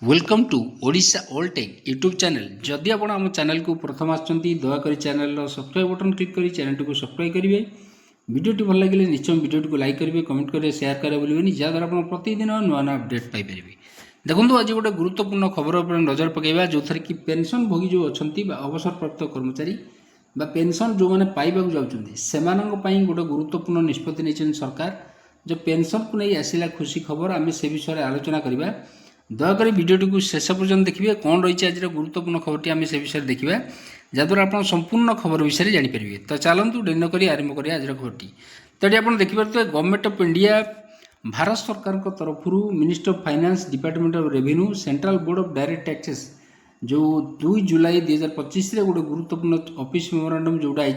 Welcome to Odisha all tech YouTube channel. जदि आप आम चैनल को प्रथम आसुँच दयाकोरी चैनल सब्सक्राइब बटन क्लिक कर चैनल को सब्सक्राइब करेंगे। वीडियोटी भल लगे निश्चय वीडियो को लाइक करेंगे, कमेंट करेंगे, शेयर करेंगे बोलेंगे जहाँद्वारा आप प्रतिदिन नुआ नुआ अपडेट पाइपर। देखो आज गोटे गुरुत्वपूर्ण खबर उपर नजर पकेबा जो थी कि पेंशन भोगी जो अच्छा अवसरप्राप्त कर्मचारी बा पेंशन जो मैंने पाइबा जाऊँच से गोटे गुरुत्वपूर्ण निष्पत्ति नहीं सरकार जो पेंशन को नहीं आसला खुशी खबर आम से विषय आलोचना करवा। दयाकोरी भिडियोटी को शेष पर्यटन देखिए कौन रही आज गुरुत्वपूर्ण खबरटी आम से विषय देखा जहाँद्वारा आप संपूर्ण खबर विषय जानीपर। तो चलतु डेरी नक आरंभ करिए आज खबरटी। तो ये आप देखिए गवर्नमेंट ऑफ इंडिया भारत सरकार तरफ ministry of finance department of revenue central board of direct taxes जो 2 जुलाई 2025 गोटे गुरुत्वपूर्ण ऑफिस मेमोरांडम जोटा आई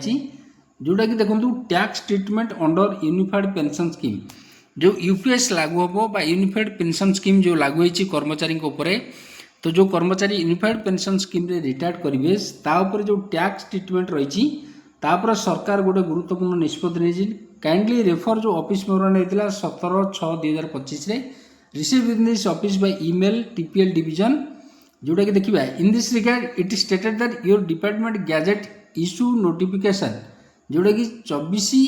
जोटा कि देखो tax treatment under unified pension scheme जो यूपीएस लागू हम यूनिफाइड पेंशन स्कीम जो लागू होती कर्मचारी उपरे। तो जो कर्मचारी यूनिफाइड पेंशन स्कीम रे रिटायर्ड करेंगे तापर जो टैक्स ट्रीटमेंट रही सरकार गोटे गुरुत्वपूर्ण निष्पत्ति नहीं। काइंडली रेफर जो ऑफिस मेमोरांडम होता 17/6/2025 receive in this office by email TPL division जोटा कि देखिए in this regard it stated that your department gazette issue notification जोटा कि 24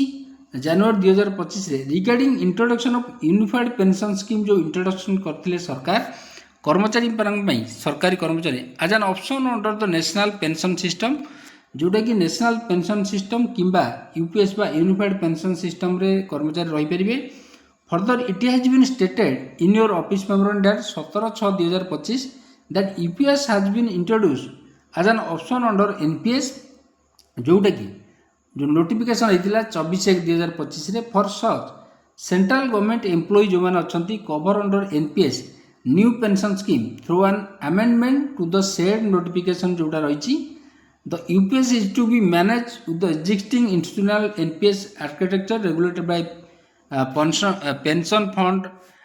January 2025 regarding introduction of unified pension scheme जो इंट्रोडक्शन करते सरकार कर्मचारी सरकारी कर्मचारी as an option under the national pension system जोटा कि नेशनल पेंशन सिस्टम किंबा यूपीएस बा यूनिफाइड पेंशन सिस्टम रे कर्मचारी रही पारे। Further it has been stated in your office memorandum date 17/6/2025 that UPS has been introduced as an option under NPS जोटा कि जो नोटिफिकेशन होता 24/1/2025 for such central government employee जो मैंने अच्छा cover under NPS new pension scheme through an amendment to the said notification जोटा रही the UPS is to be manage with the existing institutional NPS architecture regulated by pension fund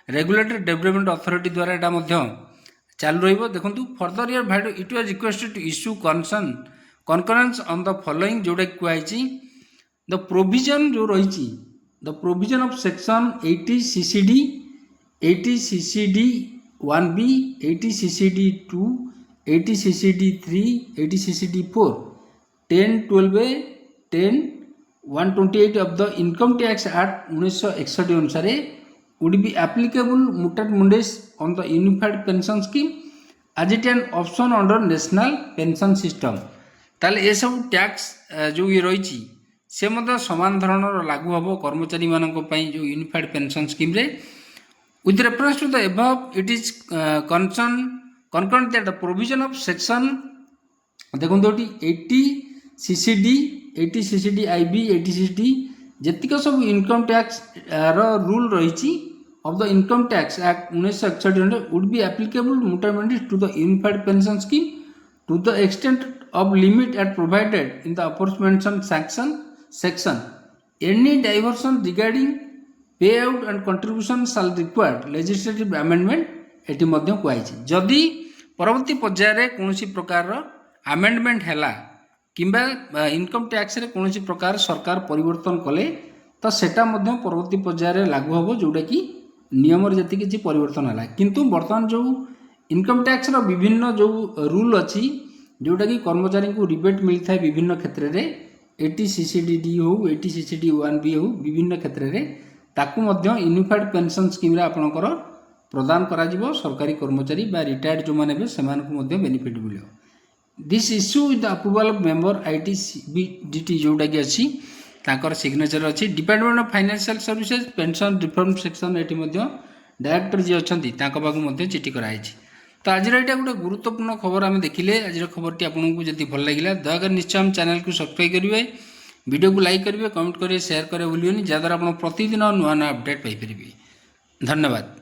regulated development authority द्वारा यहाँ चालू रही। देखो further year भाई it was requested to issue concurrence on the following जोटा कहुई the provision जो रही the provision of section 80 CCD 80 CCD 1B 80 CCD 2 80 CCD 3 80 CCD 4 10 12 10 128 of the Income Tax Act 1961 अनुसार would be applicable mutat mundis on the unified pension scheme as it an option under national pension system। ताले ये सब tax जो ये रही से समान धरण लागू हम कर्मचारी जो यूनिफाइड पेंशन स्कीम रे with reference to the above it is concurred that the provision of section देखो 80 CCD 80 CCD IB 80 CCD जेतिक सब इनकम टैक्स रूल रही of the income tax act 1961 would be applicable मुटामेंट to the unified pension scheme to the extent of limit as provided in the aforementioned section. Any diversion regarding payout and contribution shall require legislative amendment एटी मध्य कहुई। जदि परवर्ती पर्यायर कौन प्रकार amendment है किंबा इनकम टैक्स रे कौन प्रकार सरकार परिवर्तन कले तो सेटा मध्य परवर्ती पर्यायर लागू हम जोटा कि नियम जी किसी परिवर्तन है। किंतु बर्तमान जो इनकम टैक्स रो विभिन्न जो रूल अच्छी जोटा कि कर्मचारी को रिबेट मिलता है विभिन्न क्षेत्र में 80 CCD D हो 80 CCD 1B हो विभिन्न क्षेत्र में ताकू मध्य यूनिफाइड पेंशन स्कीम रे आपणकर प्रदान करा जिवो सरकारी कर्मचारी बा रिटायर्ड जो माने से बेनिफिट मिलियो। This issue with the approval of member ITBDT जोटा कि अच्छी ताकर सिग्नेचर अच्छी department of financial services pension reform section एटी डायरेक्टर जी अच्छा पाखु चिठी कराई। तो आज यहाँ गोटे गुरुत्वपूर्ण खबर आम देखिले आज खबरटी आपको जब भल लगे दयाकर निश्चय हम चैनल को सब्सक्राइब करेंगे, वीडियो को लाइक करेंगे, कमेंट करेंगे, शेयर करेंगे भूलिए जहाँद्वारा आप प्रतिदिन नुआ नुआ अपडेट पाइपर। धन्यवाद।